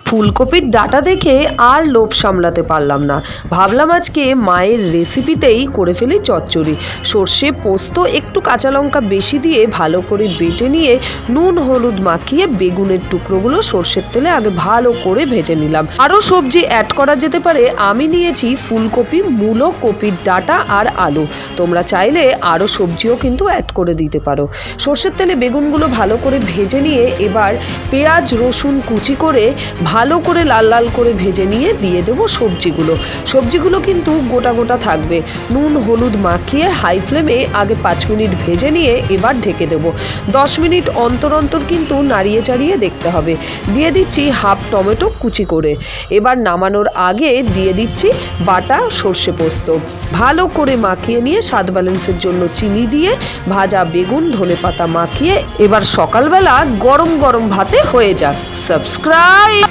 ফুলকপির ডাঁটা দেখে আর লোভ সামলাতে পারলাম না। ভাবলাম আজকে মায়ের রেসিপিতেই করে ফেলি চচ্চড়ি। সর্ষে পোস্ত একটু কাঁচা লঙ্কা বেশি দিয়ে ভালো করে বেটে নিয়ে নুন হলুদ মাখিয়ে বেগুনের টুকরোগুলো সর্ষের তেলে আগে ভালো করে ভেজে নিলাম। আরও সবজি অ্যাড করা যেতে পারে। আমি নিয়েছি ফুলকপি, মূলো, কপির ডাঁটা আর আলু। তোমরা চাইলে আরও সবজিও কিন্তু অ্যাড করে দিতে পারো। সর্ষের তেলে বেগুনগুলো ভালো করে ভেজে নিয়ে এবার পেঁয়াজ রসুন কুচি করে ভালো করে লাল লাল করে ভেজে নিয়ে দিয়ে দেবো সবজিগুলো কিন্তু গোটা গোটা থাকবে। নুন হলুদ মাখিয়ে হাই ফ্লেমে আগে 5 মিনিট ভেজে নিয়ে এবার ঢেকে দেবো। 10 মিনিট অন্তর অন্তর কিন্তু নাড়িয়ে চাড়িয়ে দেখতে হবে। দিয়ে দিচ্ছি হাফ টমেটো কুচি করে। এবার নামানোর আগে দিয়ে দিচ্ছি বাটা সর্ষে পোস্ত। ভালো করে মাখিয়ে নিয়ে স্বাদ ব্যালেন্সের জন্য চিনি দিয়ে ভাজা বেগুন ধনেপাতা মাখিয়ে এবার সকালবেলা গরম গরম ভাতে হয়ে যাক। সাবস্ক্রাইব।